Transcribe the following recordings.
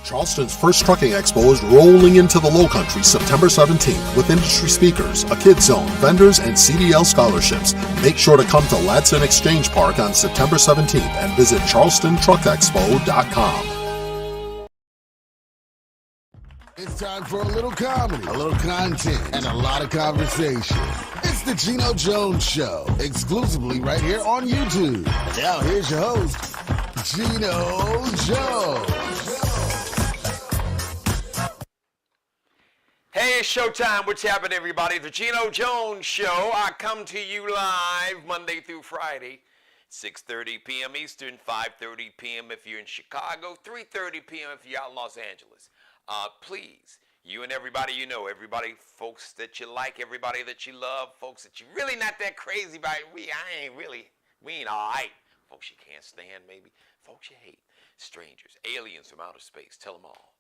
Charleston's first trucking expo is rolling into the Lowcountry September 17th with industry speakers, a kids zone, vendors, and CDL scholarships. Make sure to come to Ladson Exchange Park on September 17th and visit charlestontruckexpo.com. It's time for a little comedy, a little content, and a lot of conversation. It's the Geno Jones Show, exclusively right here on YouTube. Now here's your host, Geno Jones. Hey, it's showtime. What's happening, everybody? The Geno Jones Show. I come to you live Monday through Friday, 6:30 p.m. Eastern, 5:30 p.m. if you're in Chicago, 3:30 p.m. if you're out in Los Angeles. Please, you and everybody you know, everybody, folks that you like, everybody that you love, folks that you're really not that crazy about, we ain't all right. Folks you can't stand, maybe. Folks you hate. Strangers, aliens from outer space, tell them all.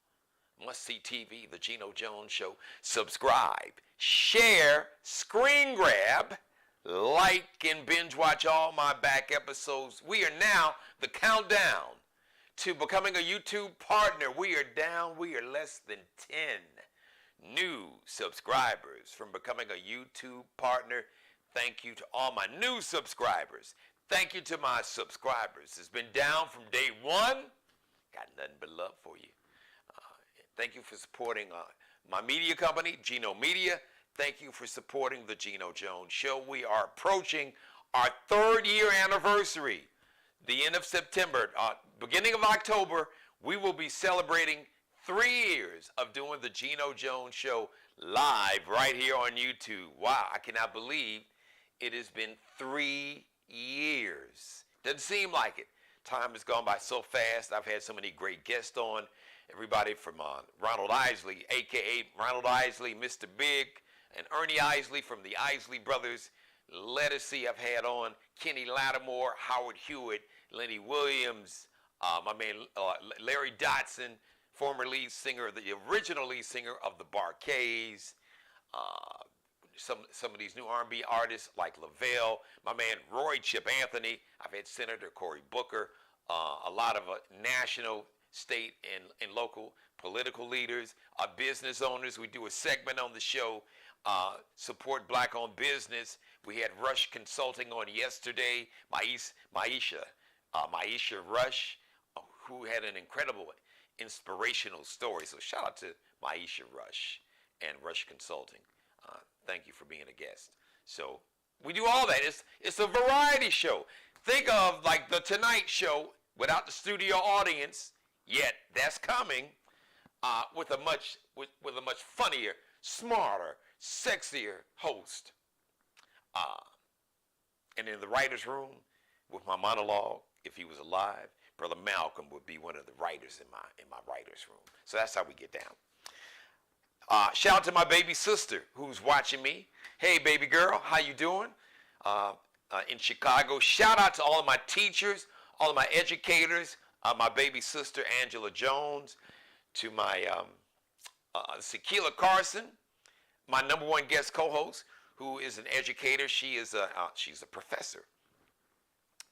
Must See TV, The Geno Jones Show. Subscribe, share, screen grab, like, and binge watch all my back episodes. We are now the countdown to becoming a YouTube partner. We are less than 10 new subscribers from becoming a YouTube partner. Thank you to all my new subscribers. Thank you to my subscribers. It's been down from day one. Got nothing but love for you. Thank you for supporting my media company, Geno Media. Thank you for supporting the Geno Jones Show. We are approaching our 3rd year anniversary. The end of September, beginning of October, we will be celebrating 3 years of doing the Geno Jones Show live right here on YouTube. Wow, I cannot believe it has been 3 years. Doesn't seem like it. Time has gone by so fast. I've had so many great guests on. Everybody from Ronald Isley, a.k.a. Ronald Isley, Mr. Big, and Ernie Isley from the Isley Brothers. Lettucey I've had on. Kenny Lattimore, Howard Hewitt, Lenny Williams, my man Larry Dotson, former lead singer, the original lead singer of the Bar-Kays. Some of these new R&B artists like Lavelle, my man Roy Chip Anthony. I've had Senator Cory Booker, a lot of national, state, and local political leaders, business owners. We do a segment on the show, support black-owned business. We had Rush Consulting on yesterday, Maisha Rush, who had an incredible, inspirational story. So shout out to Maisha Rush and Rush Consulting. Thank you for being a guest. So we do all that. It's a variety show. Think of like the Tonight Show without the studio audience. Yet that's coming with a much funnier, smarter, sexier host. And in the writer's room with my monologue, if he was alive, Brother Malcolm would be one of the writers in my writer's room. So that's how we get down. Shout out to my baby sister who's watching me. Hey, baby girl, how you doing? In Chicago. Shout out to all of my teachers, all of my educators, my baby sister Angela Jones, to my Sakila Carson, my #1 guest co-host, who is an educator. She's a professor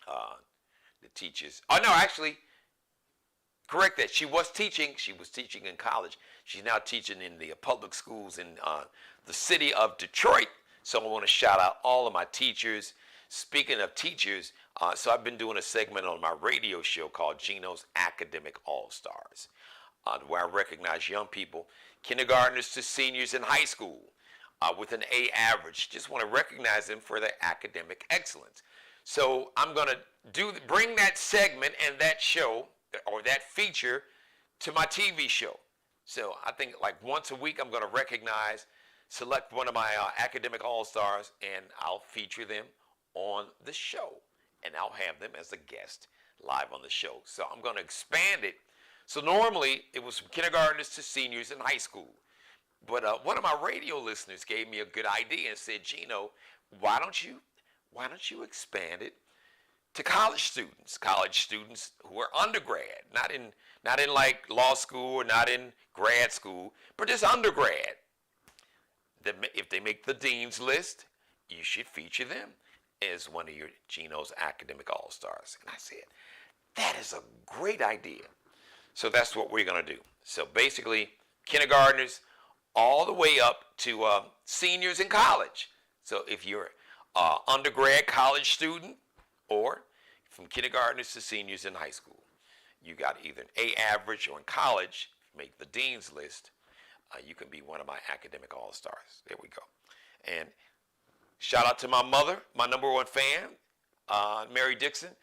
that teaches. Oh no, actually, correct that. She was teaching in college. She's now teaching in the public schools in the city of Detroit. So I want to shout out all of my teachers. Speaking of teachers, so I've been doing a segment on my radio show called Geno's Academic All-Stars, where I recognize young people, kindergartners to seniors in high school, with an A average. Just want to recognize them for their academic excellence. So I'm going to bring that segment and that show, or that feature, to my TV show. So I think like once a week I'm going to select one of my academic all-stars, and I'll feature them on the show, and I'll have them as a guest live on the show. So I'm going to expand it. So normally it was from kindergartners to seniors in high school, but one of my radio listeners gave me a good idea and said, Geno, why don't you expand it to college students who are undergrad, not in like law school or not in grad school, but just undergrad. If they make the dean's list, you should feature them as one of your Geno's Academic All-Stars. And I said, that is a great idea. So that's what we're going to do. So basically, kindergartners all the way up to seniors in college. So if you're an undergrad college student, or from kindergartners to seniors in high school, you got either an A average, or in college, make the dean's list, you can be one of my academic all-stars. There we go. And shout out to my mother, my number one fan, Mary Dixon.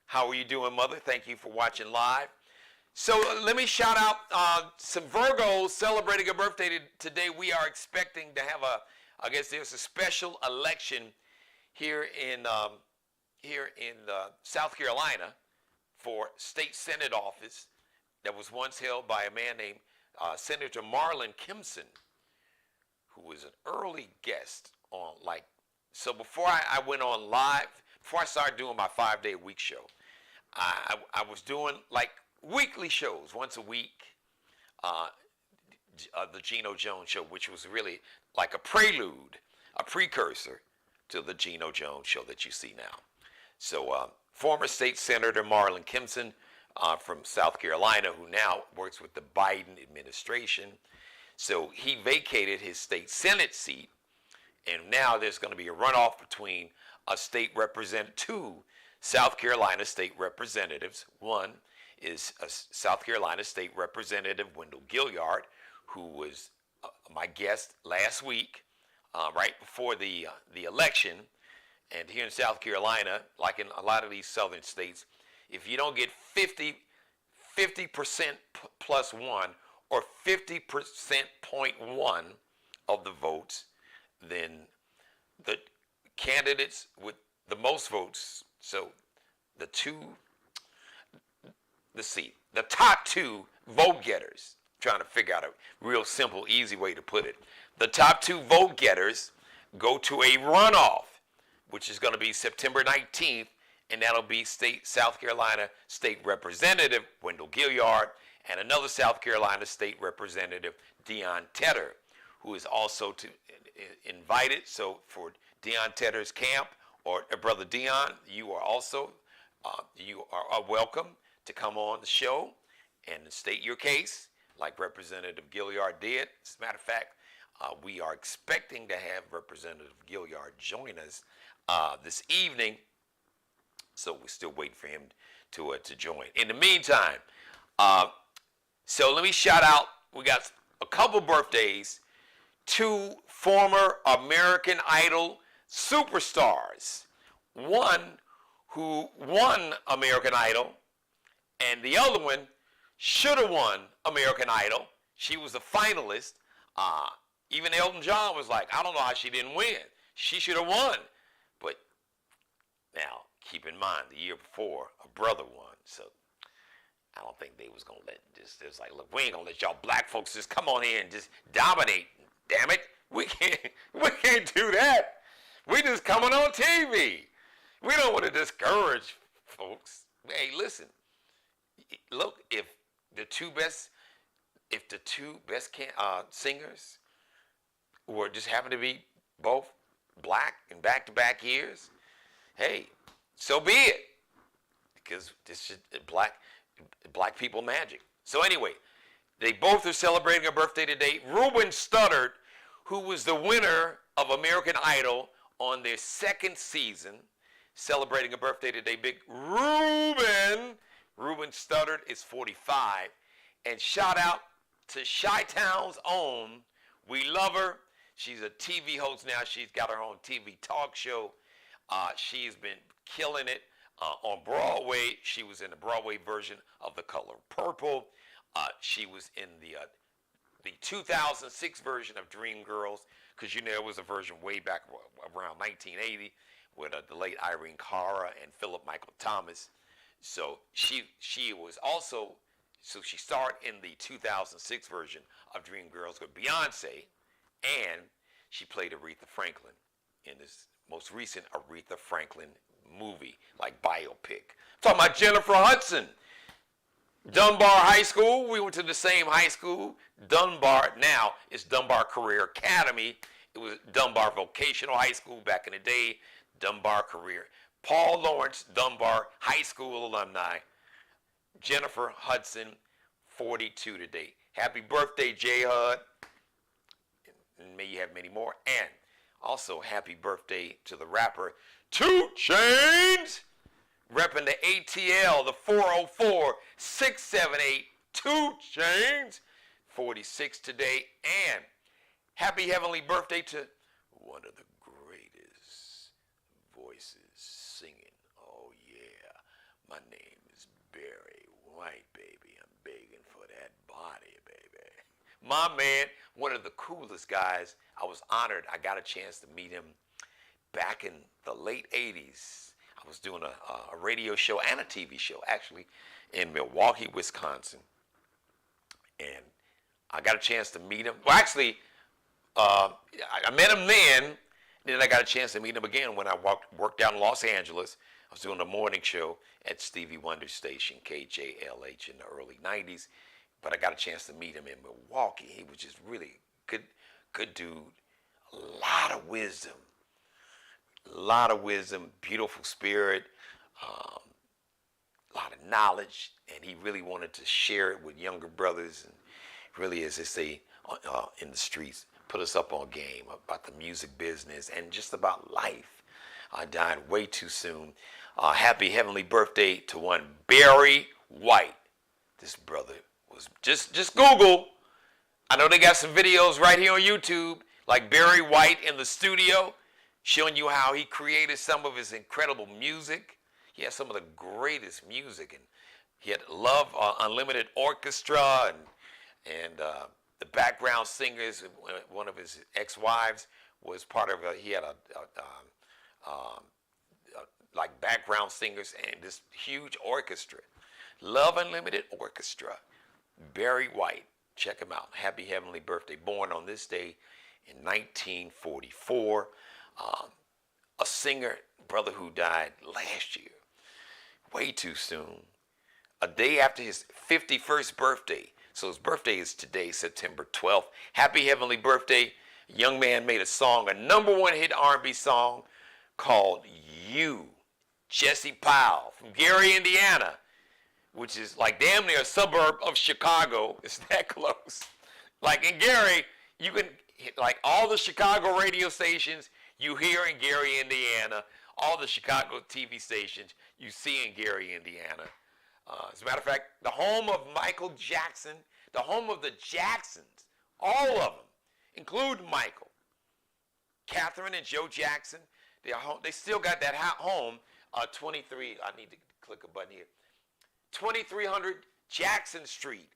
How are you doing, Mother? Thank you for watching live. So let me shout out some Virgos celebrating a birthday today. We are expecting to have I guess there's a special election here in South Carolina for state Senate office that was once held by a man named Senator Marlon Kimpson, who was an early guest on, so before I went on live, before I started doing my 5-day-a-week show, I was doing weekly shows once a week, the Geno Jones Show, which was really like a prelude, a precursor to the Geno Jones Show that you see now. So former State Senator Marlon Kimpson from South Carolina, who now works with the Biden administration. So he vacated his state Senate seat, and now there's going to be a runoff between two South Carolina state representatives. One is South Carolina State Representative Wendell Gilliard, who was my guest last week, right before the election. And here in South Carolina, like in a lot of these southern states, if you don't get 50% plus one, or 50.1 of the votes, then the candidates with the most votes, so the top two vote getters, trying to figure out a real simple, easy way to put it. The top two vote getters go to a runoff, which is going to be September 19th, and that'll be South Carolina State Representative Wendell Gilliard and another South Carolina State Representative, Deon Tedder, who is also invited. So for Deon Tedder's camp, or Brother Deon, you are also welcome to come on the show and state your case, like Representative Gilliard did. As a matter of fact, we are expecting to have Representative Gilliard join us this evening, so we're still waiting for him to join. In the meantime, so let me shout out, we got a couple birthdays, two former American Idol superstars. One who won American Idol, and the other one should have won American Idol. She was a finalist. Even Elton John was like, I don't know how she didn't win. She should have won. But now, keep in mind, the year before, a brother won. So I don't think they was going to let this. It's like, look, we ain't going to let y'all black folks just come on here and just dominate. Damn it. We can't do that. We just coming on TV. We don't want to discourage folks. Hey, listen. Look, if the two best singers were just happen to be both black in back-to-back years, hey, so be it. Because this is black people magic. So anyway, they both are celebrating a birthday today. Ruben Studdard, who was the winner of American Idol on their second season, celebrating a birthday today. Big Ruben Studdard is 45. And shout out to Chi-Town's own. We love her. She's a TV host now. She's got her own TV talk show. She's been killing it on Broadway. She was in the Broadway version of The Color Purple. She was in the 2006 version of Dreamgirls, because there was a version way back around 1980 with the late Irene Cara and Philip Michael Thomas. So she was also, so she starred in the 2006 version of Dreamgirls with Beyonce, and she played Aretha Franklin in this most recent Aretha Franklin movie, like biopic. I'm talking about Jennifer Hudson. Dunbar High School, we went to the same high school. Dunbar, now it's Dunbar Career Academy. It was Dunbar Vocational High School back in the day. Dunbar Career. Paul Lawrence, Dunbar High School alumni. Jennifer Hudson, 42 today. Happy birthday, J. Hud. And may you have many more. And also, happy birthday to the rapper 2 Chainz, repping the ATL, the 404-678, 2 Chainz, 46 today. And happy heavenly birthday to one of the greatest voices singing. Oh, yeah. My name is Barry White, baby. I'm begging for that body, baby. My man, one of the coolest guys. I was honored. I got a chance to meet him back in the late 80s. I was doing a radio show and a TV show, actually, in Milwaukee, Wisconsin. And I got a chance to meet him. Well, actually, I met him then I got a chance to meet him again when I worked out in Los Angeles. I was doing a morning show at Stevie Wonder's station, KJLH, in the early 90s. But I got a chance to meet him in Milwaukee. He was just really good dude. A lot of wisdom, beautiful spirit, a lot of knowledge, and he really wanted to share it with younger brothers, and really, as they say in the streets, put us up on game about the music business and just about life. Died way too soon. Happy heavenly birthday to one Barry White. This brother was just Google. I know they got some videos right here on YouTube, like Barry White in the studio, showing you how he created some of his incredible music. He has some of the greatest music, and he had Love Unlimited Orchestra, and the background singers. One of his ex-wives was part of he had like background singers and this huge orchestra. Love Unlimited Orchestra. Barry White. Check him out. Happy heavenly birthday. Born on this day in 1944. A singer, brother who died last year. Way too soon. A day after his 51st birthday. So his birthday is today, September 12th. Happy heavenly birthday. A young man made a song, a #1 hit R&B song called You. Jesse Powell from Gary, Indiana, which is like damn near a suburb of Chicago. It's that close. Like in Gary, you can hit like all the Chicago radio stations you hear in Gary, Indiana, all the Chicago TV stations you see in Gary, Indiana. As a matter of fact, the home of Michael Jackson, the home of the Jacksons, all of them, include Michael, Catherine and Joe Jackson. They still got that home, 23, I need to click a button here, 2300 Jackson Street.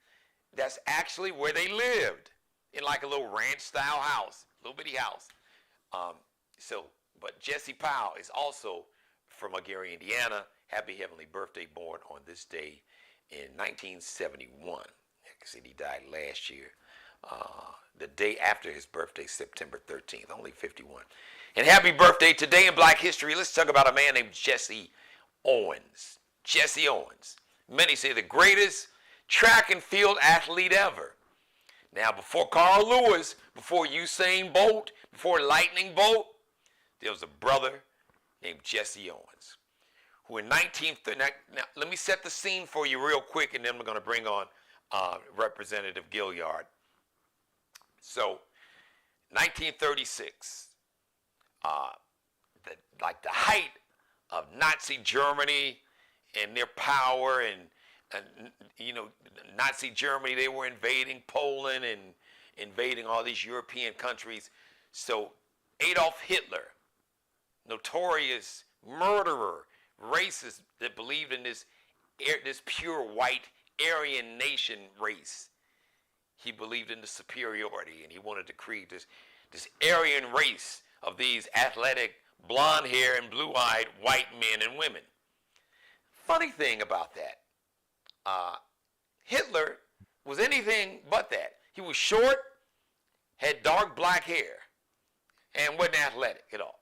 That's actually where they lived, in like a little ranch-style house, little bitty house. But Jesse Powell is also from Gary, Indiana. Happy heavenly birthday, born on this day in 1971. Like I said, he died last year. The day after his birthday, September 13th, only 51. And happy birthday today in Black History. Let's talk about a man named Jesse Owens. Jesse Owens. Many say the greatest track and field athlete ever. Now, before Carl Lewis, before Usain Bolt, before Lightning Bolt, there was a brother named Jesse Owens, who in 1930, now let me set the scene for you real quick, and then we're going to bring on Representative Gilliard. So, 1936, the height of Nazi Germany and their power, and Nazi Germany, they were invading Poland and invading all these European countries. So Adolf Hitler, notorious murderer, racist that believed in this pure white Aryan nation race. He believed in the superiority, and he wanted to create this Aryan race of these athletic, blonde hair and blue-eyed white men and women. Funny thing about that, Hitler was anything but that. He was short, had dark black hair, and wasn't athletic at all.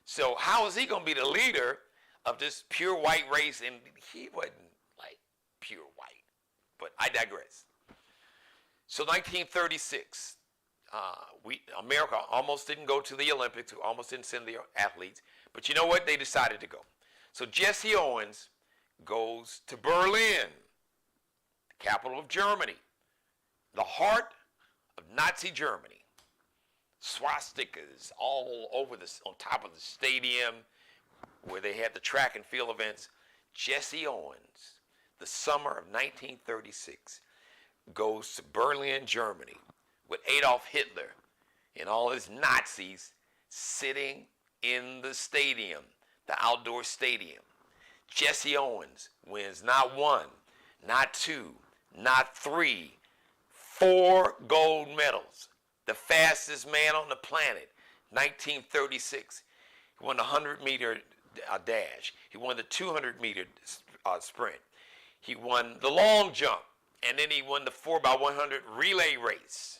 So how is he going to be the leader of this pure white race? And he wasn't like pure white, but I digress. So 1936, America almost didn't go to the Olympics, almost didn't send their athletes, but you know what? They decided to go. So Jesse Owens goes to Berlin, capital of Germany, the heart of Nazi Germany. Swastikas all over on top of the stadium where they had the track and field events. Jesse Owens, the summer of 1936, goes to Berlin, Germany, with Adolf Hitler and all his Nazis sitting in the stadium, the outdoor stadium. Jesse Owens wins not one, not two, not three, 4 gold medals. The fastest man on the planet, 1936. He won the 100-meter dash. He won the 200-meter sprint. He won the long jump. And then he won the 4x100 relay race.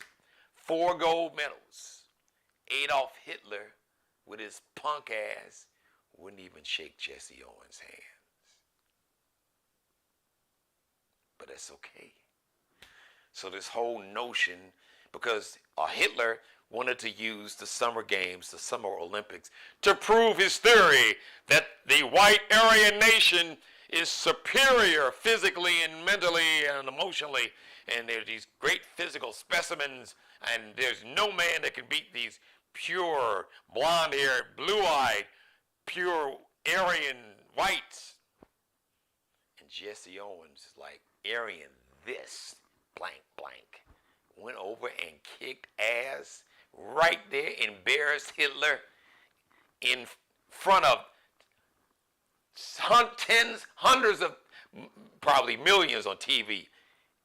4 gold medals. Adolf Hitler, with his punk ass, wouldn't even shake Jesse Owens' hands. But that's okay. So this whole notion, because Hitler wanted to use the Summer Games, the Summer Olympics, to prove his theory that the white Aryan nation is superior physically and mentally and emotionally, and they're these great physical specimens, and there's no man that can beat these pure, blonde-haired, blue-eyed, pure Aryan whites. And Jesse Owens is like, Aryan this, blank, blank, went over and kicked ass right there, embarrassed Hitler in front of tens, hundreds of, probably millions on TV,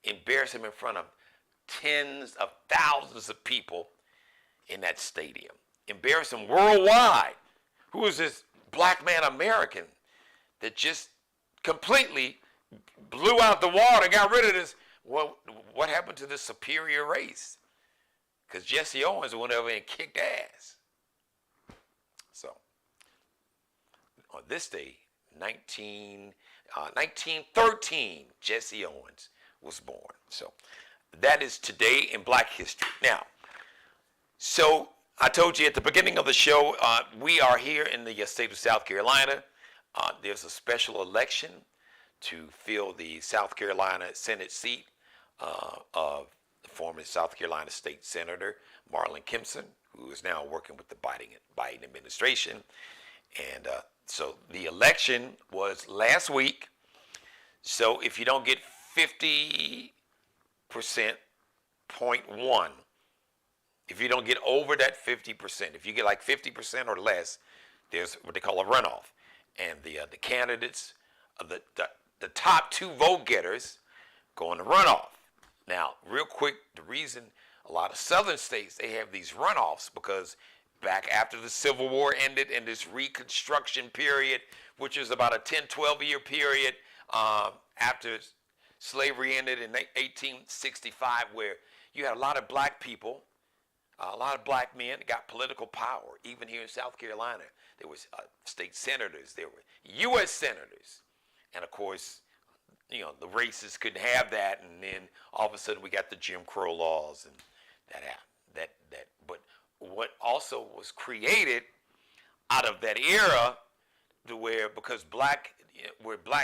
embarrassed him in front of tens of thousands of people in that stadium. Embarrassed him worldwide. Who is this black man American that just completely blew out the water, got rid of this? What happened to the superior race? Because Jesse Owens went over and kicked ass. So, on this day, 1913, Jesse Owens was born. So, that is today in Black history. Now, so I told you at the beginning of the show, we are here in the state of South Carolina. There's a special election to fill the South Carolina Senate seat of the former South Carolina State Senator Marlon Kimpson, who is now working with the Biden administration. And so the election was last week. So if you don't get 50%, 0.1, if you don't get over that 50%, if you get like 50% or less, there's what they call a runoff. And the candidates, the top 2 vote getters go on the runoff. Now, real quick, the reason a lot of southern states, they have these runoffs because back after the Civil War ended and this Reconstruction period, which is about a 10, 12-year period after slavery ended in 1865, where you had a lot of black people, a lot of black men that got political power. Even here in South Carolina, there was state senators, there were U.S. senators. And of course, you know, the racists couldn't have that, and then all of a sudden we got the Jim Crow laws, and that happened. But what also was created out of that era, to where because black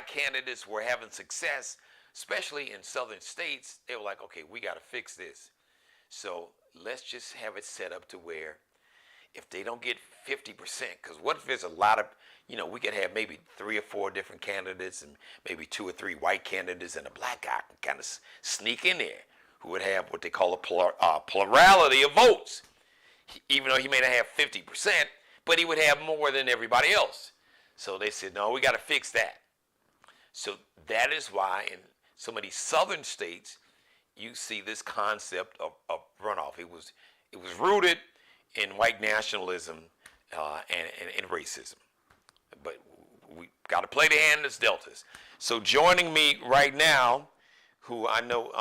candidates were having success, especially in southern states, they were like, okay, we got to fix this. So let's just have it set up to where if they don't get 50%, because what if there's a lot of, you know, we could have maybe 3 or 4 different candidates and maybe 2 or 3 white candidates, and a black guy can kind of sneak in there who would have what they call a plurality of votes. Even though he may not have 50%, but he would have more than everybody else. So they said, no, we got to fix that. So that is why in so many southern states, you see this concept of runoff. It was rooted in white nationalism and racism. But we got to play the hand that's dealt us. So joining me right now, who I know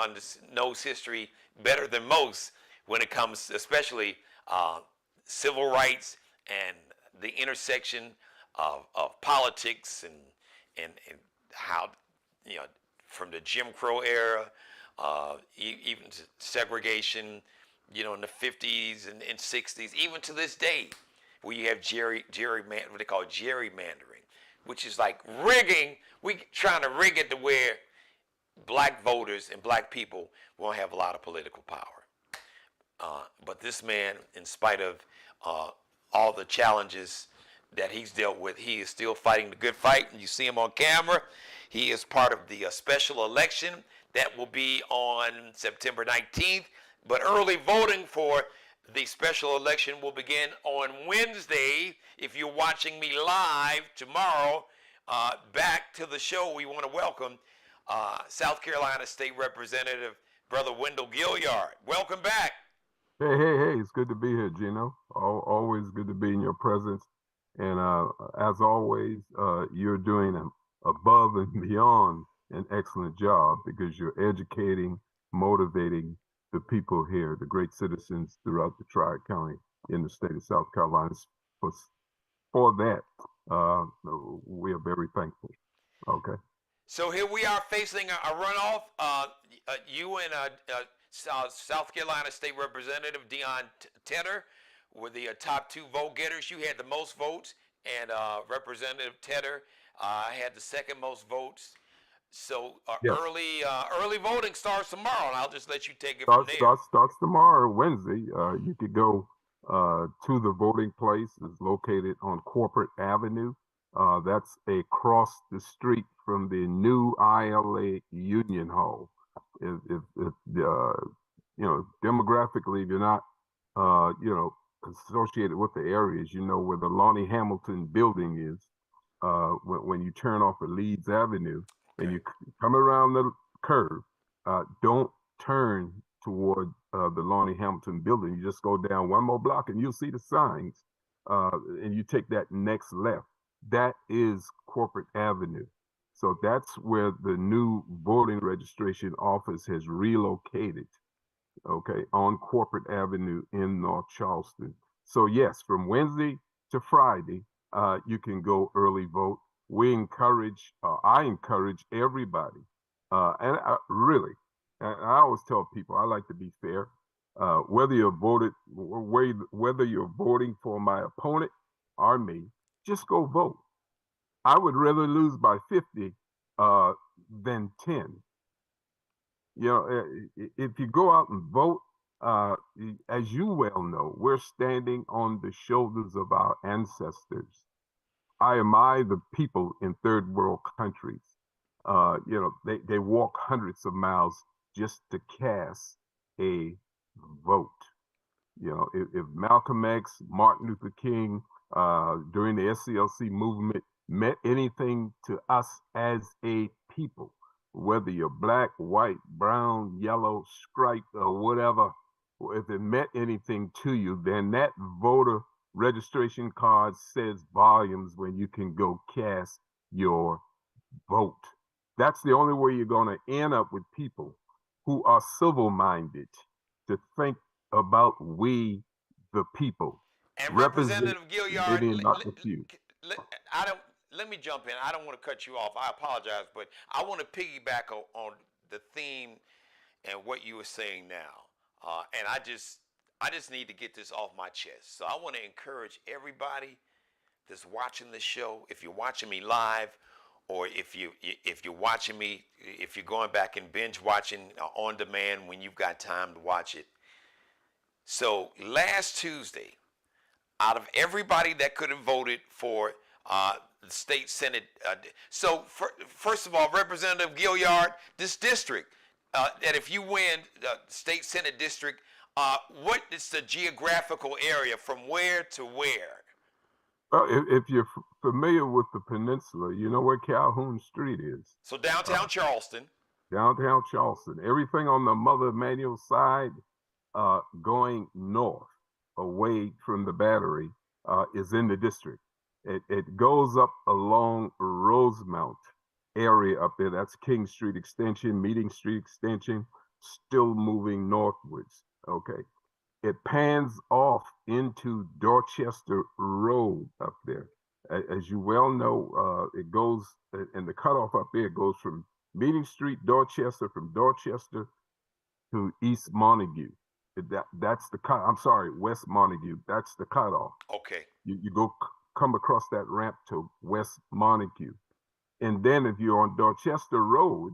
knows history better than most when it comes to especially civil rights and the intersection of politics and how, you know, from the Jim Crow era, even to segregation, you know, in the 50s and 60s, even to this day, where you have what they call gerrymandering, which is like rigging. We trying to rig it to where black voters and black people won't have a lot of political power. But this man, in spite of all the challenges that he's dealt with, he is still fighting the good fight. And you see him on camera. He is part of the special election that will be on September 19th. But early voting for the special election will begin on Wednesday. If you're watching me live tomorrow, back to the show, we want to welcome South Carolina State Representative Brother Wendell Gilliard. Welcome back. Hey, it's good to be here, Geno. Always good to be in your presence. And as always, you're doing an above and beyond an excellent job because you're educating, motivating the people here, the great citizens throughout the Tri-County in the state of South Carolina. For that, we are very thankful. Okay. So here we are facing a runoff. You and South Carolina State Representative Deon Tedder were the top two vote getters. You had the most votes, and Representative Tedder had the second most votes. So Yes. early voting starts tomorrow, and I'll just let you take it from there. Starts tomorrow, Wednesday. You could go to the voting place. It's located on Corporate Avenue. That's across the street from the new ILA Union Hall. If demographically, if you're not, associated with the areas, you know where the Lonnie Hamilton building is. When you turn off of Leeds Avenue and you come around the curve, don't turn toward the Lonnie Hamilton building. You just go down one more block and you'll see the signs, and you take that next left. That is Corporate Avenue. So that's where the new voting registration office has relocated, okay, on Corporate Avenue in North Charleston. So yes, from Wednesday to Friday, you can go early vote. I encourage everybody, and I always tell people, I like to be fair. Whether you're voting for my opponent or me, just go vote. I would rather lose by 50 than 10. If you go out and vote, as you well know, we're standing on the shoulders of our ancestors. I admire the people in third world countries. They walk hundreds of miles just to cast a vote. If Malcolm X, Martin Luther King, during the SCLC movement meant anything to us as a people, whether you're black, white, brown, yellow, striped, or whatever, if it meant anything to you, then that voter registration card says volumes when you can go cast your vote. That's the only way you're going to end up with people who are civil-minded to think about we, the people. And Representative Gilliard, let me jump in. I don't want to cut you off. I apologize, but I want to piggyback on the theme and what you were saying now. And I just need to get this off my chest. So I want to encourage everybody that's watching this show. If you're watching me live, or if you're watching me, if you're going back and binge watching on demand when you've got time to watch it. So last Tuesday, out of everybody that could have voted for the state senate, first of all, Representative Gilliard, this district, that if you win the state senate district, what is the geographical area from where to where? Well, if you're familiar with the peninsula, you know where Calhoun Street is. So downtown Charleston. Downtown Charleston. Everything on the Mother Emanuel side going north away from the battery is in the district. It goes up along Rosemount area up there. That's King Street Extension, Meeting Street Extension, still moving northwards. Okay. It pans off into Dorchester Road up there. As you well know, it goes, and the cutoff up there goes from Meeting Street, Dorchester, from Dorchester to East Montague. That's the cut. I'm sorry, West Montague. That's the cutoff. Okay. You come across that ramp to West Montague. And then if you're on Dorchester Road,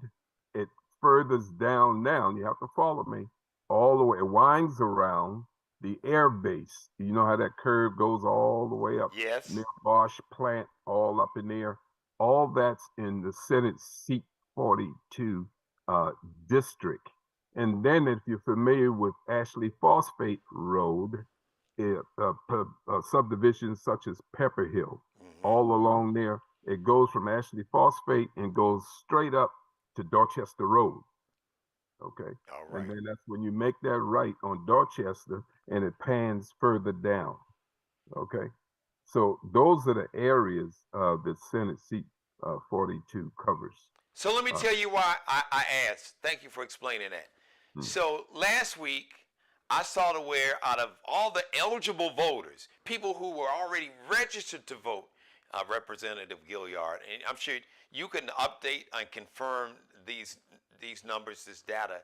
it furthest down now. You have to follow me all the way. It winds around the air base. You know how that curve goes all the way up Yes. near Bosch plant, all up in there. All that's in the Senate seat 42 district. And then if you're familiar with Ashley Phosphate Road, subdivisions such as Pepper Hill, all along there, it goes from Ashley Phosphate and goes straight up to Dorchester Road. Okay. All right. And then that's when you make that right on Dorchester and it pans further down. Okay. So those are the areas that Senate seat 42 covers. So let me tell you why I asked. Thank you for explaining that. So last week, I saw to where out of all the eligible voters, people who were already registered to vote, Representative Gilliard, and I'm sure you can update and confirm these numbers, this data.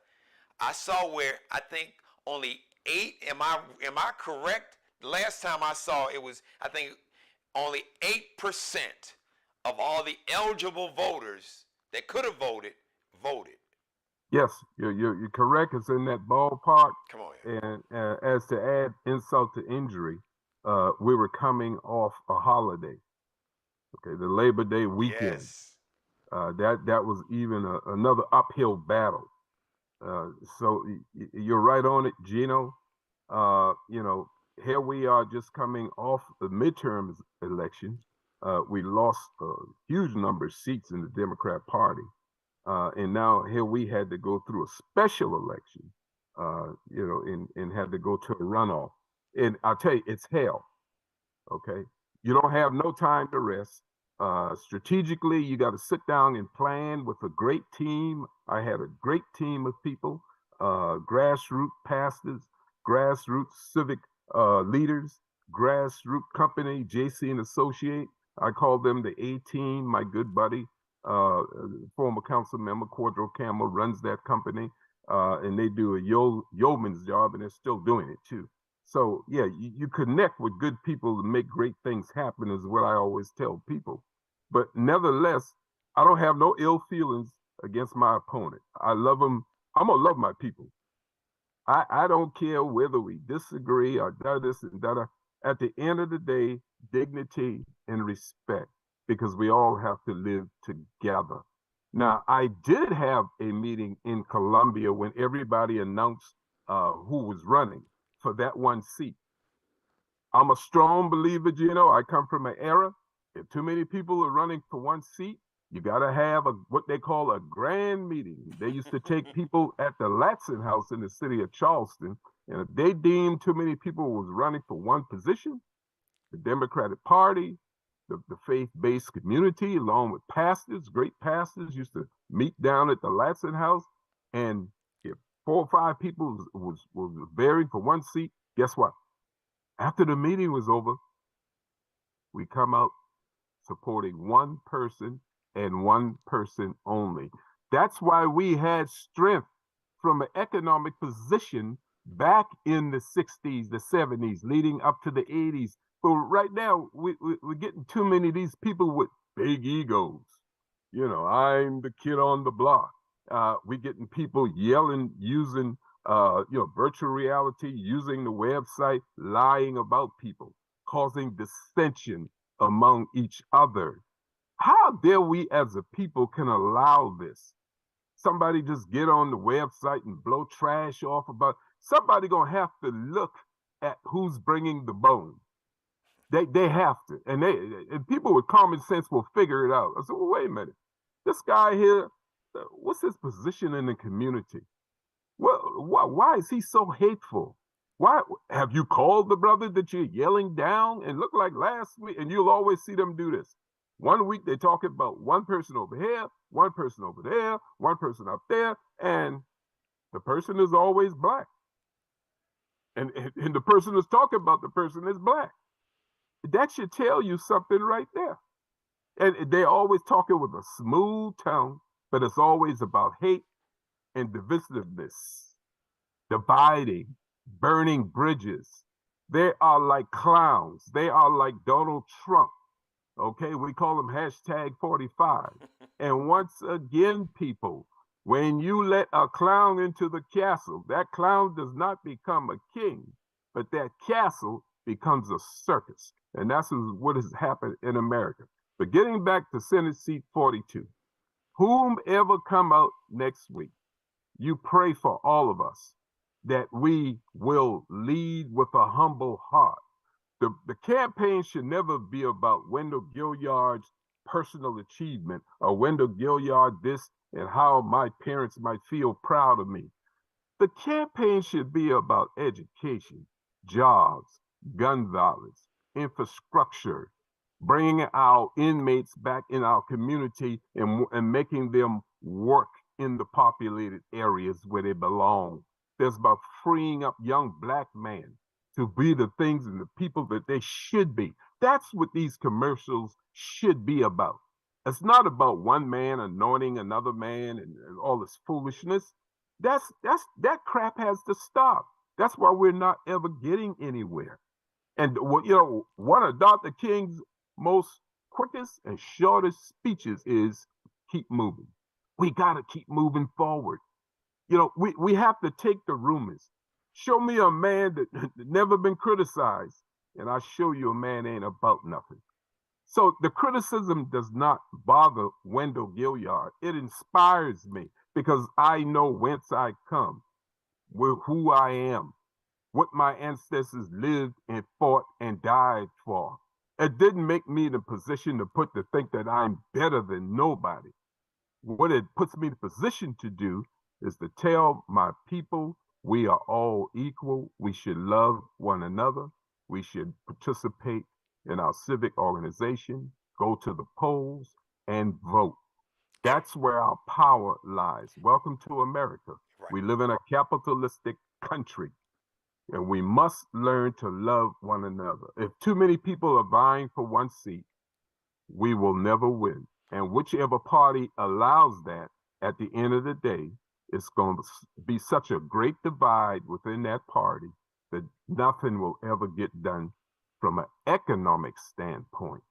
I saw where I think only 8. Am I correct? Last time I saw it was I think only 8% of all the eligible voters that could have voted. Yes, you're correct. It's in that ballpark. Come on. Yeah. And as to add insult to injury, we were coming off a holiday. Okay, the Labor Day weekend. Yes. That was even another uphill battle. So you're right on it, Geno. Here we are just coming off the midterm election. We lost a huge number of seats in the Democrat Party. And now here we had to go through a special election, and had to go to a runoff. And I'll tell you, it's hell. Okay. You don't have no time to rest. Strategically, you got to sit down and plan with a great team. I had a great team of people, grassroots pastors, grassroots civic leaders, grassroots company, JC and Associate. I call them the A-team. My good buddy, former council member Cordro Campbell runs that company, and they do a yeoman's job, and they're still doing it too. So yeah, you connect with good people to make great things happen is what I always tell people. But nevertheless, I don't have no ill feelings against my opponent. I love them. I'm gonna love my people. I don't care whether we disagree or da this and da. At the end of the day, dignity and respect, because we all have to live together. Now, I did have a meeting in Columbia when everybody announced who was running for that one seat. I'm a strong believer, Geno. I come from an era, if too many people are running for one seat, you got to have what they call a grand meeting. They used to take people at the Latson House in the city of Charleston, and if they deemed too many people was running for one position, the Democratic Party, the faith-based community, along with pastors, great pastors, used to meet down at the Latson House, and if 4 or 5 people was vying for one seat, guess what? After the meeting was over, we come out supporting one person and one person only. That's why we had strength from an economic position back in the 60s, the 70s, leading up to the 80s. But right now, we're getting too many of these people with big egos. I'm the kid on the block. We're getting people yelling, using virtual reality, using the website, lying about people, causing dissension among each other. How dare we as a people can allow this? Somebody just get on the website and blow trash off about, somebody gonna have to look at who's bringing the bone. They have to, and people with common sense will figure it out. I said, well, wait a minute, this guy here, what's his position in the community? Why is he so hateful? Why have you called the brother that you're yelling down? And look like last week, and you'll always see them do this. One week they talk about one person over here, one person over there, one person up there, and the person is always black. And the person is talking about the person is black. That should tell you something right there. And they're always talking with a smooth tone, but it's always about hate and divisiveness, dividing, burning bridges. They are like clowns. They are like Donald Trump. Okay, we call them #45. And once again, people, When you let a clown into the castle, that clown does not become a king, but that castle becomes a circus. And that's what has happened in America. But getting back to Senate seat 42, whomever come out next week, you pray for all of us that we will lead with a humble heart. The campaign should never be about Wendell Gilliard's personal achievement or Wendell Gilliard this and how my parents might feel proud of me. The campaign should be about education, jobs, gun violence, infrastructure, bringing our inmates back in our community and making them work in the populated areas where they belong. There's about freeing up young black men to be the things and the people that they should be. That's what these commercials should be about. It's not about one man anointing another man and all this foolishness. That crap has to stop. That's why we're not ever getting anywhere. And one of Dr. King's most quickest and shortest speeches is keep moving. We got to keep moving forward. We have to take the rumors. Show me a man that never been criticized, and I'll show you a man ain't about nothing. So the criticism does not bother Wendell Gilliard. It inspires me because I know whence I come, who I am, what my ancestors lived and fought and died for. It didn't make me in a position to think that I'm better than nobody. What it puts me in a position to do is to tell my people we are all equal. We should love one another. We should participate in our civic organization, go to the polls, and vote. That's where our power lies. Welcome to America. Right. We live in a capitalistic country, and we must learn to love one another. If too many people are vying for one seat, we will never win. And whichever party allows that, at the end of the day, it's going to be such a great divide within that party that nothing will ever get done from an economic standpoint.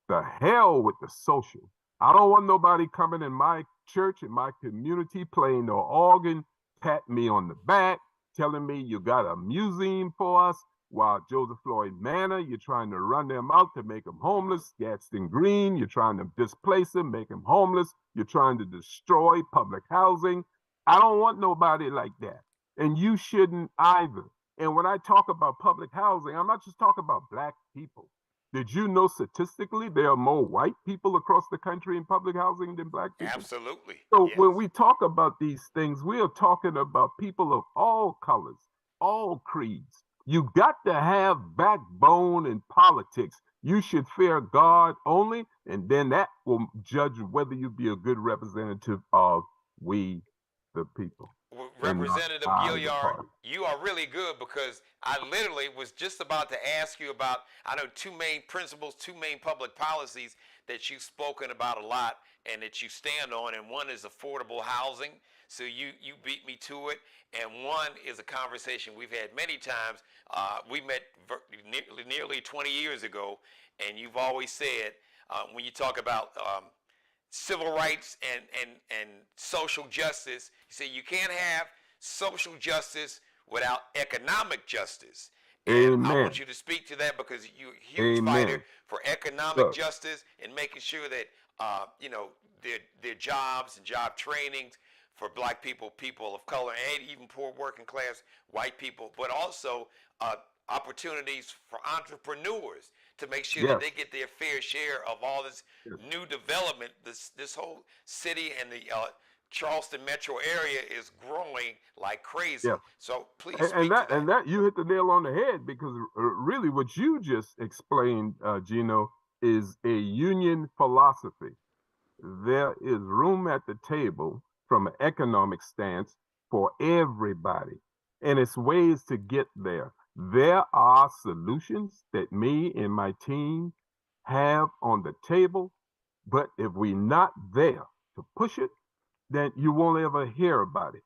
The hell with the social. I don't want nobody coming in my church, in my community, playing no organ, patting me on the back, telling me you got a museum for us, while Joseph Floyd Manor, you're trying to run them out to make them homeless. Gadsden Green, you're trying to displace them, make them homeless. You're trying to destroy public housing. I don't want nobody like that. And you shouldn't either. And when I talk about public housing, I'm not just talking about black people. Did you know statistically there are more white people across the country in public housing than black people? Absolutely. So yes. When we talk about these things, we are talking about people of all colors, all creeds. You got to have backbone in politics. You should fear God only, and then that will judge whether you be a good representative of we, the people. Representative Gilliard, you are really good because I literally was just about to ask you about, I know two main principles, two main public policies that you've spoken about a lot and that you stand on, and one is affordable housing. So you beat me to it, and one is a conversation we've had many times. We met nearly 20 years ago, and you've always said, when you talk about civil rights and social justice, you say you can't have social justice without economic justice. And Amen. I want you to speak to that because you're a huge fighter for economic justice and making sure that their jobs and job trainings for black people, people of color, and even poor working class white people, but also opportunities for entrepreneurs to make sure that they get their fair share of all this new development. This whole city and the Charleston metro area is growing like crazy. So please speak to that. And that you hit the nail on the head, because really what you just explained, Geno, is a union philosophy. There is room at the table from an economic stance for everybody, and it's ways to get there. There are solutions that me and my team have on the table, but if we're not there to push it, then you won't ever hear about it.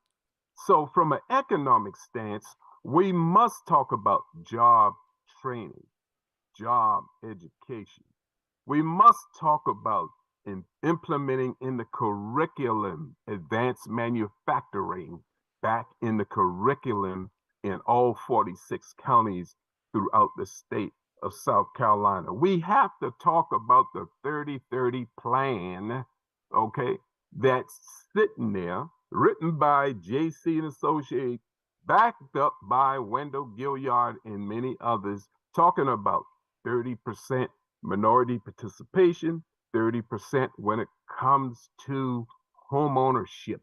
So from an economic stance, we must talk about job training, job education. We must talk about in implementing in the curriculum advanced manufacturing back in the curriculum in all 46 counties throughout the state of South Carolina. We have to talk about the 30-30 plan, okay, that's sitting there, written by J.C. and Associates, backed up by Wendell Gilliard and many others, talking about 30% minority participation, 30% when it comes to home ownership,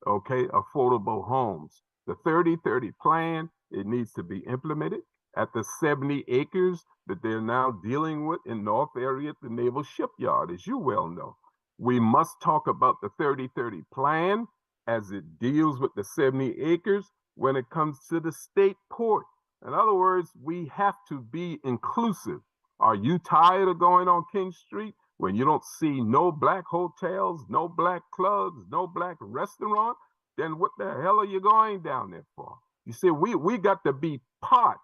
okay, affordable homes. The 30-30 plan, it needs to be implemented at the 70 acres that they're now dealing with in North area at the Naval Shipyard, as you well know. We must talk about the 30-30 plan as it deals with the 70 acres when it comes to the state port. In other words, we have to be inclusive. Are you tired of going on King Street when you don't see no black hotels, no black clubs, no black restaurant? Then what the hell are you going down there for? You see, we got to be part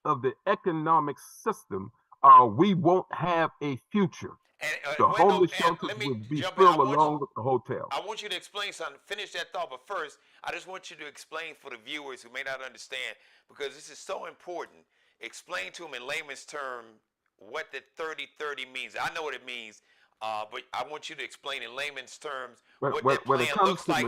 of the economic system, or we won't have a future. And, The Wendell, homeless and shelters let me will be jump in. filled along with the hotel. I want you to explain something. Finish that thought, but first, I just want you to explain for the viewers who may not understand, because this is so important. Explain to them in layman's terms what the 30-30 means. I know what it means, but I want you to explain in layman's terms what that plan looks like.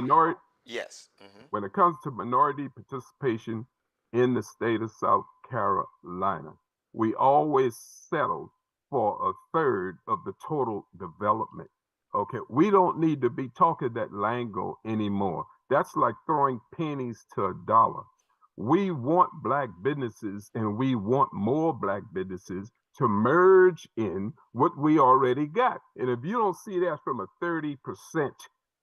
Yes. Mm-hmm. When it comes to minority participation in the state of South Carolina, we always settle for a third of the total development. Okay, we don't need to be talking that lingo anymore. That's like throwing pennies to a dollar. We want black businesses, and we want more black businesses to merge in what we already got. And if you don't see that from a 30%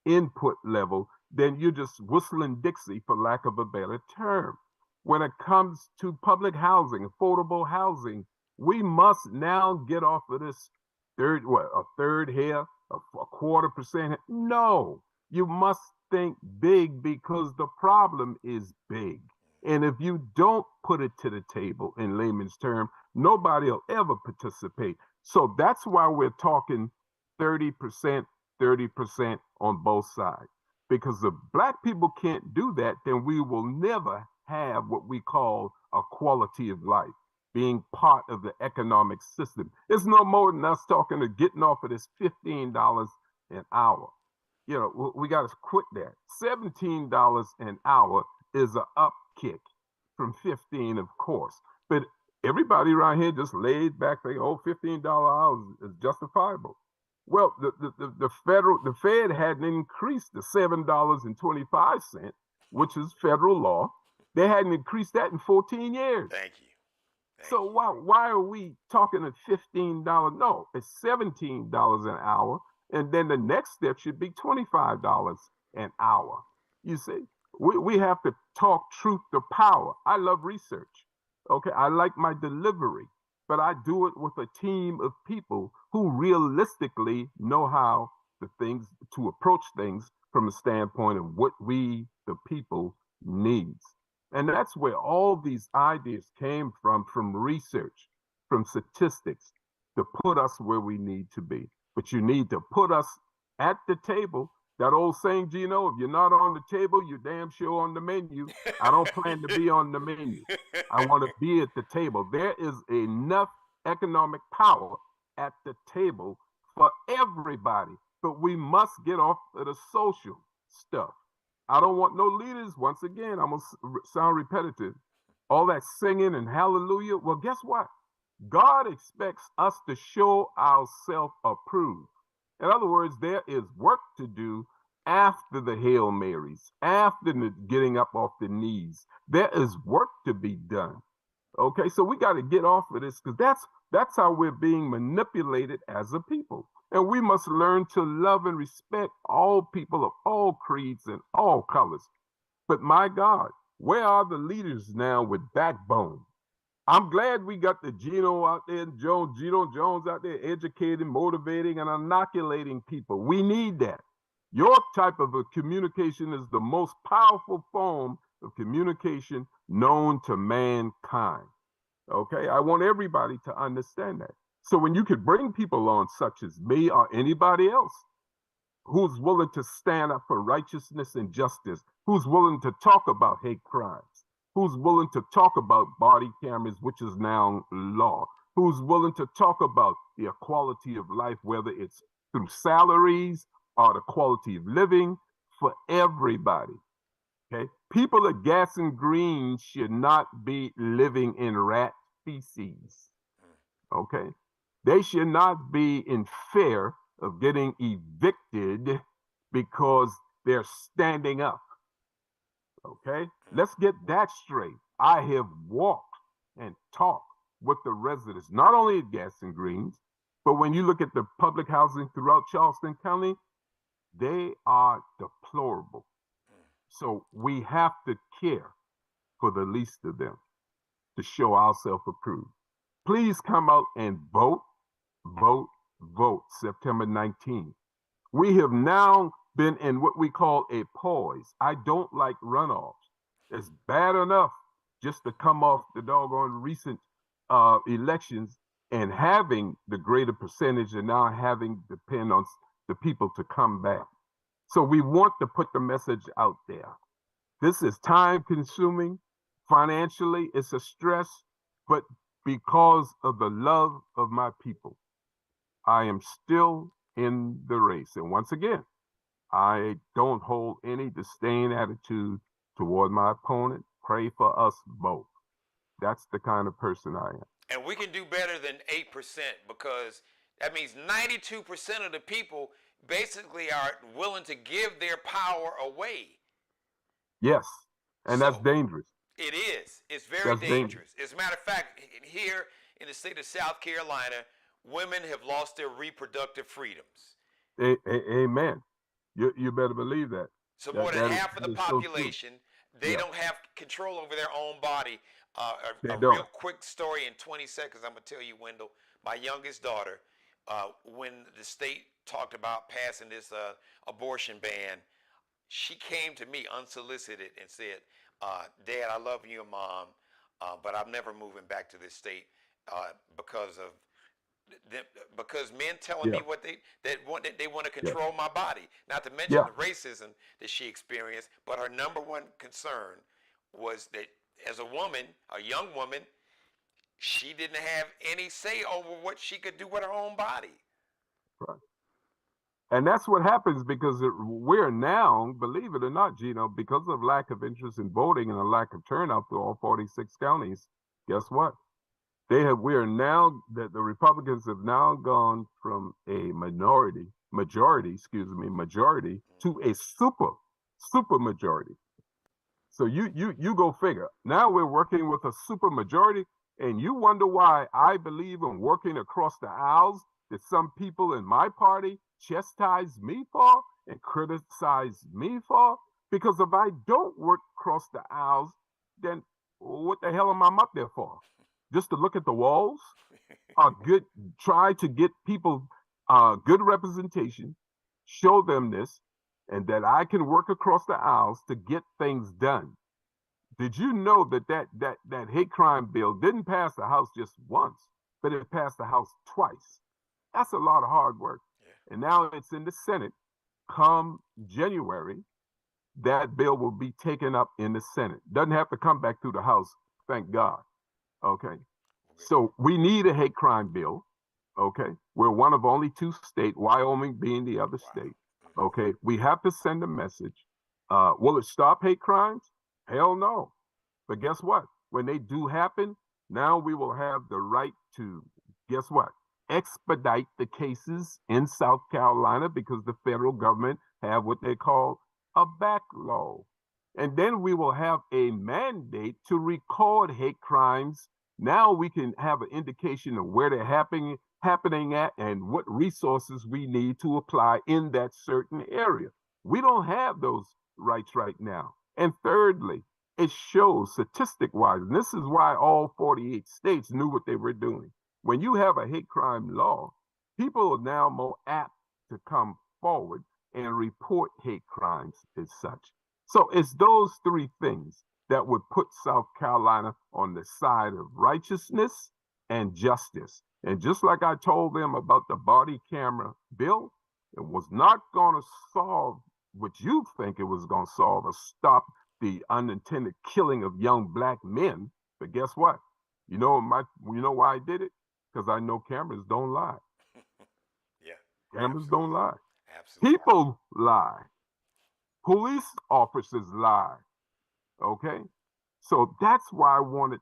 input level, then you're just whistling Dixie, for lack of a better term. When it comes to public housing, affordable housing, we must now get off of this a third here, a 1/4%. No, you must think big, because the problem is big. And if you don't put it to the table in layman's term, nobody will ever participate. So that's why we're talking 30%, 30% on both sides. Because if black people can't do that, then we will never have what we call a quality of life, being part of the economic system. It's no more than us talking to getting off of this $15 an hour. You know, we got to quit that. $17 an hour is an upkick from 15, of course. But everybody around here just laid back, thinking, oh, $15 hours is justifiable. Well, the Fed hadn't increased the $7.25, which is federal law. They hadn't increased that in 14 years. Thank you. So why are we talking at $15? No, it's $17 an hour, and then the next step should be $25 an hour. You see, we have to talk truth to power. I love research. Okay, I like my delivery, but I do it with a team of people who realistically know how to approach things from a standpoint of what we, the people, needs. And that's where all these ideas came from research, from statistics, to put us where we need to be. But you need to put us at the table. That old saying, Geno, if you're not on the table, you're damn sure on the menu. I don't plan to be on the menu. I want to be at the table. There is enough economic power at the table for everybody, but we must get off of the social stuff. I don't want no leaders. Once again, I'm going to sound repetitive. All that singing and hallelujah. Well, guess what? God expects us to show ourselves approved. In other words, there is work to do after the Hail Marys, after the getting up off the knees. There is work to be done. Okay, so we got to get off of this, because that's how we're being manipulated as a people. And we must learn to love and respect all people of all creeds and all colors. But my God, where are the leaders now with backbone? I'm glad we got the Geno out there, Geno Jones out there educating, motivating, and inoculating people. We need that. Your type of a communication is the most powerful form of communication known to mankind. Okay, I want everybody to understand that. So when you could bring people on such as me or anybody else who's willing to stand up for righteousness and justice, who's willing to talk about hate crimes, who's willing to talk about body cameras, which is now law, who's willing to talk about the equality of life, whether it's through salaries or the quality of living for everybody. Okay, people at Gas and Green should not be living in rat feces. Okay, they should not be in fear of getting evicted because they're standing up. Okay, let's get that straight. I have walked and talked with the residents, not only at Gas and Greens, but when you look at the public housing throughout Charleston County, they are deplorable. So we have to care for the least of them to show ourselves approved. Please come out and vote, vote, vote September 19th. We have now been in what we call a pause. I don't like runoffs. It's bad enough just to come off the doggone recent elections and having the greater percentage and now having to depend on the people to come back. So we want to put the message out there. This is time consuming. Financially, it's a stress, but because of the love of my people, I am still in the race. And once again, I don't hold any disdain attitude toward my opponent. Pray for us both. That's the kind of person I am. And we can do better than 8% because that means 92% of the people basically are willing to give their power away. Yes, and So, that's dangerous. It is. It's very That's dangerous. As a matter of fact, here in the state of South Carolina, women have lost their reproductive freedoms. Amen. You better believe that. So more than half of the is so true. population, they Yeah. don't have control over their own body. They A don't. real quick story in 20 seconds, I'm going to tell you, Wendell. My youngest daughter, when the state talked about passing this abortion ban, she came to me unsolicited and said, Dad, I love you and Mom, but I'm never moving back to this state because men telling me what they want to control my body. Not to mention the racism that she experienced, but her number one concern was that as a woman, a young woman, she didn't have any say over what she could do with her own body. Right. And that's what happens because we're now, believe it or not, Geno, because of lack of interest in voting and a lack of turnout through all 46 counties, guess what? The Republicans have now gone from a majority to a super majority. So you go figure. Now we're working with a super majority, and you wonder why I believe in working across the aisles that some people in my party chastise me for and criticize me for. Because if I don't work across the aisles, then what the hell am I up there for? Just to look at the walls? Try to get people good representation, show them this, and that I can work across the aisles to get things done. Did you know that hate crime bill didn't pass the House just once, but it passed the House twice? That's a lot of hard work. Yeah. And now it's in the Senate. Come January, that bill will be taken up in the Senate. Doesn't have to come back through the House, thank God. Okay. So we need a hate crime bill. Okay. We're one of only 2 states, Wyoming being the other state. Okay. We have to send a message. Will it stop hate crimes? Hell no. But guess what? When they do happen, now we will have the right to, guess what? Expedite the cases in South Carolina because the federal government have what they call a backlog. And then we will have a mandate to record hate crimes. Now we can have an indication of where they're happening at and what resources we need to apply in that certain area. We don't have those rights right now. And thirdly, it shows statistic-wise, and this is why all 48 states knew what they were doing. When you have a hate crime law, people are now more apt to come forward and report hate crimes as such. So it's those 3 things that would put South Carolina on the side of righteousness and justice. And just like I told them about the body camera bill, it was not going to solve what you think it was going to solve or stop the unintended killing of young black men. But guess what? You know why I did it? Because I know cameras don't lie. Yeah. Cameras Absolutely. don't lie. Absolutely. People lie. Police officers lie. Okay? So that's why I wanted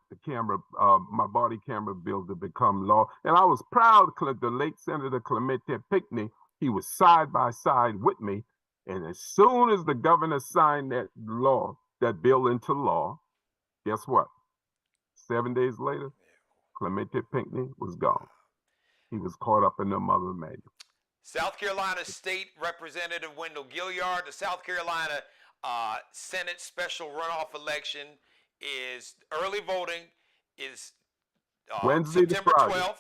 my body camera bill to become law. And I was proud, the late Senator Clemente Pinckney, he was side by side with me. And as soon as the governor signed that bill into law, guess what? 7 days later, Clemente Pinckney was gone. He was caught up in the mother manual. South Carolina State Representative Wendell Gilliard, the South Carolina Senate special runoff election is early voting is Wednesday September to Friday.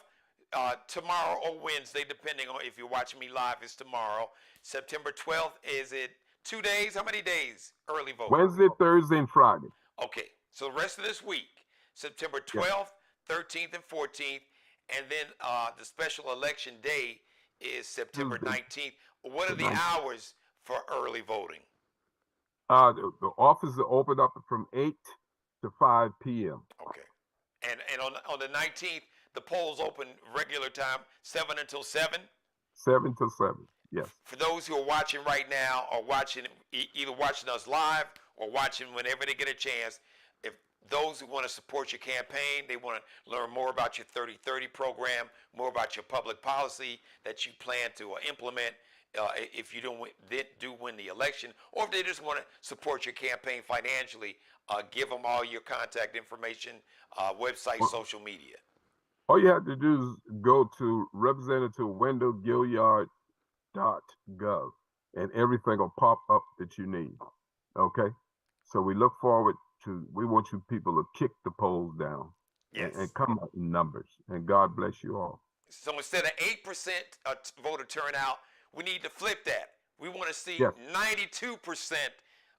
12th, tomorrow or Wednesday, depending on if you're watching me live, it's tomorrow. September 12th, is it 2 days? How many days early voting? Wednesday, Thursday, and Friday. Okay, so the rest of this week, September 12th, 13th, and 14th, and then the special election day is September 19th. What are the hours for early voting? The offices are open up from 8 to 5 p.m. Okay. And on the 19th, the polls open regular time, 7 until 7? 7 to 7, yes. For those who are watching right now or either watching us live or watching whenever they get a chance, if those who want to support your campaign, they want to learn more about your 30-30 program, more about your public policy that you plan to implement if you do win the election, or if they just want to support your campaign financially, give them all your contact information, website, social media. All you have to do is go to Representative Wendell Gilliard .gov, and everything will pop up that you need. Okay? So we look forward we want you people to kick the polls down. Yes. And come out in numbers. And God bless you all. So instead of 8% voter turnout, we need to flip that. We want to see 92%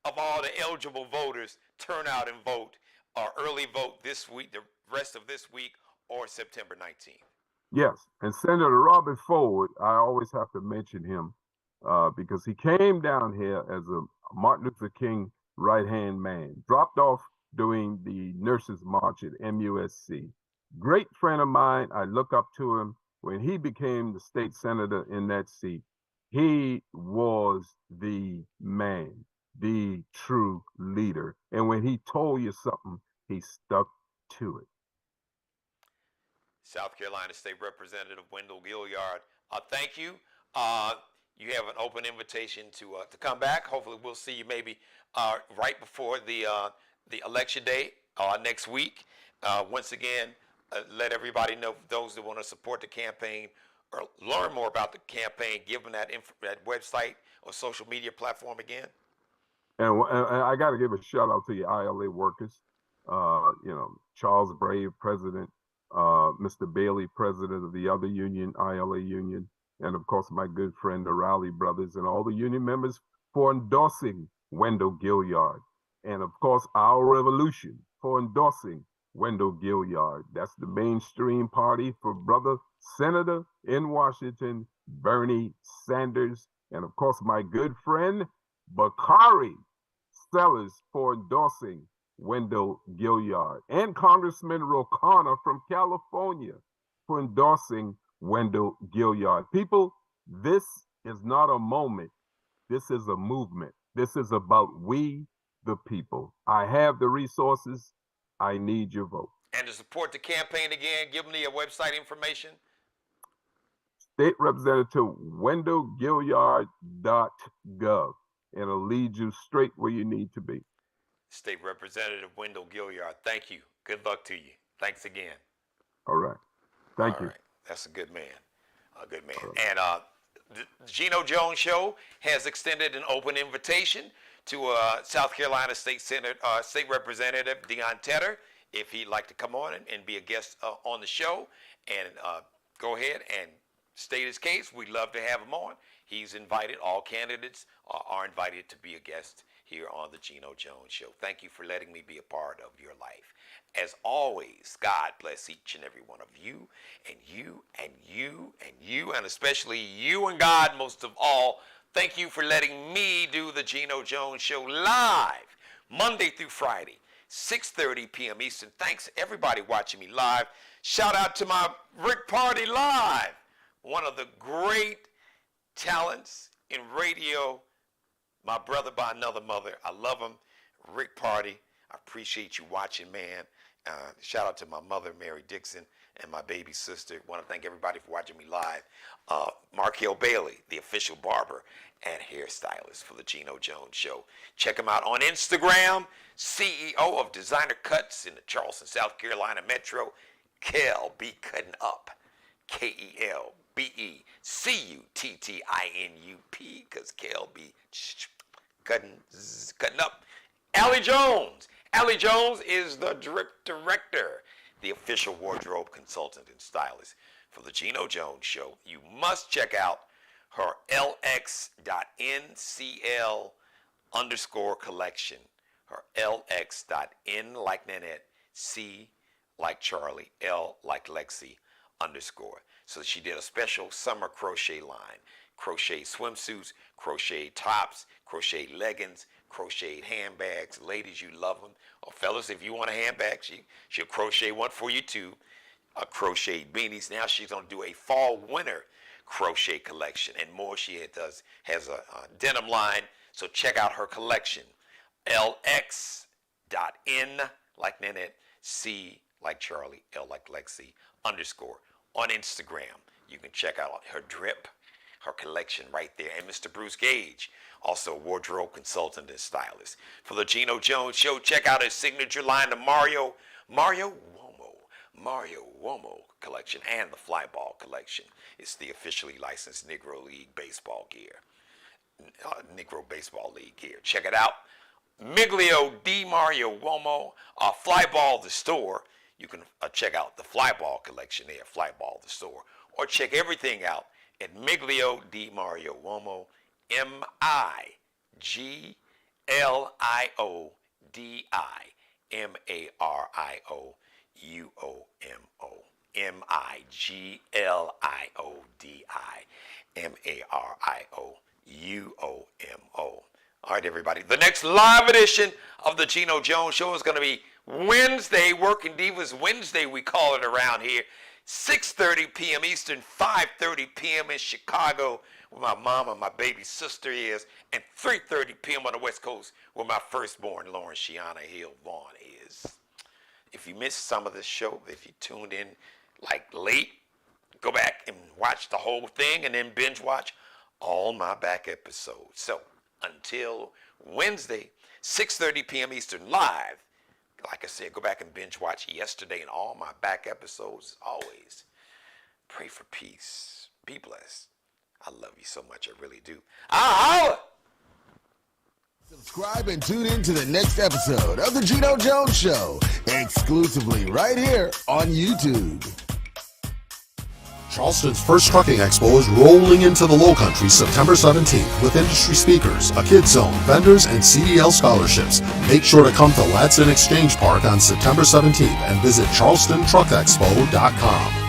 of all the eligible voters turn out and vote or early vote this week, the rest of this week, or September 19th. Yes, and Senator Robert Ford, I always have to mention him because he came down here as a Martin Luther King right-hand man, dropped off during the Nurses March at MUSC. Great friend of mine, I look up to him. When he became the state senator in that seat, he was the man, the true leader. And when he told you something, he stuck to it. South Carolina State Representative Wendell Gilliard, thank you. You have an open invitation to come back. Hopefully, we'll see you maybe right before the election day next week. Once again, let everybody know, those that want to support the campaign or learn more about the campaign, give them that website or social media platform again. And I got to give a shout out to your ILA workers. Charles Brave, president. Mr. Bailey, president of the other union, ILA union, and of course my good friend the Rowley brothers and all the union members for endorsing Wendell Gilliard, and of course our revolution for endorsing Wendell Gilliard. That's the mainstream party for brother Senator in Washington, Bernie Sanders, and of course my good friend Bakari Sellers for endorsing Wendell Gilliard, and Congressman Ro Khanna from California for endorsing Wendell Gilliard. People, this is not a moment. This is a movement. This is about we, the people. I have the resources. I need your vote. And to support the campaign again, give them the website information. State Representative Wendell Gilliard.gov, and it'll lead you straight where you need to be. State Representative Wendell Gilliard, thank you. Good luck to you. Thanks again. All right. Thank you. All right. That's a good man. A good man. Right. And the Geno Jones Show has extended an open invitation to South Carolina State Representative Deon Tedder, if he'd like to come on and be a guest on the show, and go ahead and state his case. We'd love to have him on. He's invited. All candidates are invited to be a guest here on the Geno Jones Show. Thank you for letting me be a part of your life. As always, God bless each and every one of you, and you, and you, and you, and especially you and God most of all. Thank you for letting me do the Geno Jones Show live, Monday through Friday, 6:30 p.m. Eastern. Thanks everybody watching me live. Shout out to my Rick Party Live, one of the great talents in radio, my brother by another mother. I love him, Rick Party. I appreciate you watching, man. Shout out to my mother, Mary Dixon, and my baby sister. Want to thank everybody for watching me live. Markel Bailey, the official barber and hairstylist for the Geno Jones Show. Check him out on Instagram, CEO of Designer Cuts in the Charleston, South Carolina Metro, Kel B Cutting Up, KELBECUTTINUP, because Kel B cutting up. Allie Jones. Allie Jones is the director, the official wardrobe consultant and stylist for the Geno Jones Show. You must check out her LX.NCL_collection. Her LX.N like Nanette, C like Charlie, L like Lexi _ So she did a special summer crochet line. Crochet swimsuits, crochet tops, crochet leggings, crocheted handbags. Ladies, you love them. Or fellas, if you want a handbag, she'll crochet one for you too. Crocheted beanies. Now she's going to do a fall-winter crochet collection and more. She has a denim line. So check out her collection. LX.N like Nanette, C like Charlie, L like Lexi _ on Instagram. You can check out her drip, her collection right there. And Mr. Bruce Gage, also a wardrobe consultant and stylist for the Geno Jones Show. Check out his signature line, the Mario Uomo collection and the Fly Ball collection. It's the officially licensed Negro League baseball gear. Negro Baseball League gear. Check it out. Miglio Di Mario Uomo, Fly Ball the store. You can check out the Fly Ball collection there, Fly Ball the store. Or check everything out at Miglio Di Mario Uomo, MIGLIODIMARIOUOMO, MIGLIODIMARIOUOMO. All right, everybody. The next live edition of the Geno Jones Show is going to be Wednesday, Working Divas Wednesday, we call it around here. 6:30 p.m. Eastern, 5:30 p.m. in Chicago, where my mom and my baby sister is, and 3:30 p.m. on the West Coast, where my firstborn, Lauren Shiana Hill Vaughn, is. If you missed some of this show, if you tuned in like late, go back and watch the whole thing and then binge watch all my back episodes. So until Wednesday, 6:30 p.m. Eastern live, like I said, go back and binge watch yesterday and all my back episodes. Always pray for peace. Be blessed. I love you so much. I really do. Holla! Subscribe and tune in to the next episode of the Geno Jones Show, exclusively right here on YouTube. Charleston's first trucking expo is rolling into the Lowcountry September 17th with industry speakers, a kids zone, vendors, and CDL scholarships. Make sure to come to Ladson Exchange Park on September 17th and visit charlestontruckexpo.com.